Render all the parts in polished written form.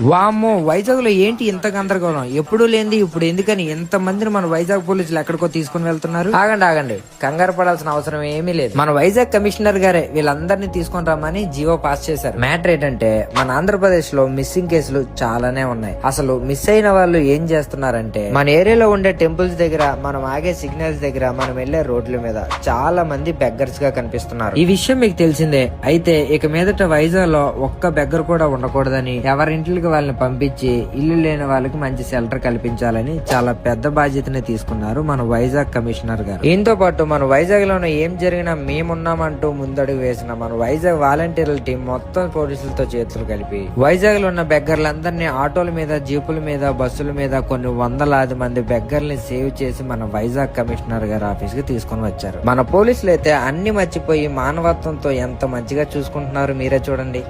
వామ్మో, వైజాగ్ లో ఏంటి ఇంత గందరగోళం? ఎప్పుడు లేనిది ఇప్పుడు ఎందుకని ఇంత మందిని మన వైజాగ్ పోలీసులు ఎక్కడికో తీసుకుని వెళ్తున్నారు? ఆగండి, కంగారు పడాల్సిన అవసరం ఏమీ లేదు. మన వైజాగ్ కమిషనర్ గారే వీళ్ళందరినీ తీసుకొని రమ్మని జీవో పాస్ చేశారు. మ్యాటర్ ఏంటంటే మన ఆంధ్రప్రదేశ్ లో మిస్సింగ్ కేసులు చాలానే ఉన్నాయి. అసలు మిస్ అయిన వాళ్ళు ఏం చేస్తున్నారంటే మన ఏరియాలో ఉండే టెంపుల్స్ దగ్గర, మనం ఆగే సిగ్నల్స్ దగ్గర, మనం వెళ్లే రోడ్ల మీద చాలా మంది బెగ్గర్స్ గా కనిపిస్తున్నారు. ఈ విషయం మీకు తెలిసిందే. అయితే ఇక మీదట వైజాగ్ లో ఒక్క బెగ్గర్ కూడా ఉండకూడదని ఎవరింటికి వాళ్ళని పంపించి ఇల్లు లేని వాళ్ళకి మంచి షెల్టర్ కల్పించాలని చాలా పెద్ద బాధ్యతని తీసుకున్నారు మన వైజాగ్ కమిషనర్ గారు. దీంతో పాటు మన వైజాగ్ లోనే ఏం జరిగినా మేమున్నామంటూ ముందడుగు వేసిన మన వైజాగ్ వాలంటీర్ల టీం మొత్తం పోలీసులతో చేతులు కలిపి వైజాగ్ లో ఉన్న బెగ్గర్లందరినీ ఆటోల మీద, జీపుల మీద, బస్సుల మీద కొన్ని వందలాది మంది బెగ్గర్ని సేవ్ చేసి మన వైజాగ్ కమిషనర్ గారి ఆఫీస్ కి తీసుకుని వచ్చారు. మన పోలీసులు అయితే అన్ని మర్చిపోయి మానవత్వంతో ఎంత మంచిగా చూసుకుంటున్నారు మీరే చూడండి.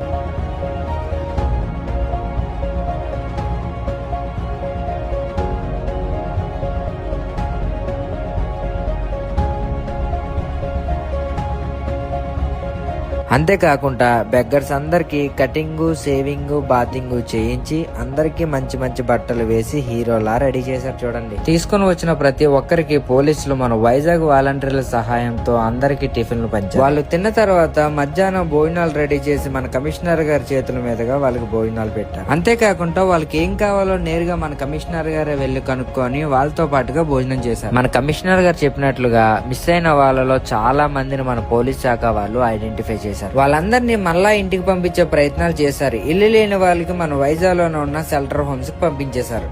అంతేకాకుండా బెగ్గర్స్ అందరికి కటింగ్, సేవింగ్, బాతింగ్ చేయించి అందరికి మంచి మంచి బట్టలు వేసి హీరోలా రెడీ చేశారు చూడండి. తీసుకుని వచ్చిన ప్రతి ఒక్కరికి పోలీసులు మన వైజాగ్ వాలంటీర్ల సహాయంతో అందరికి టిఫిన్లు పంచారు. వాళ్ళు తిన్న తర్వాత మధ్యాహ్నం భోజనాలు రెడీ చేసి మన కమిషనర్ గారి చేతుల మీదుగా వాళ్ళకి భోజనాలు పెట్టారు. అంతేకాకుండా వాళ్ళకి ఏం కావాలో నేరుగా మన కమిషనర్ గారే వెళ్లి కనుక్కొని వాళ్ళతో పాటుగా భోజనం చేశారు. మన కమిషనర్ గారు చెప్పినట్లుగా మిస్ అయిన వాళ్ళలో చాలా మందిని మన పోలీస్ శాఖ వాళ్ళు ఐడెంటిఫై చేశారు. వాళ్ళందరినీ మళ్ళా ఇంటికి పంపించే ప్రయత్నాలు చేశారు. ఇల్లు లేని వాళ్ళకి మన వైజాగ్ లోనే ఉన్న షెల్టర్ హోమ్స్ కి పంపించేశారు.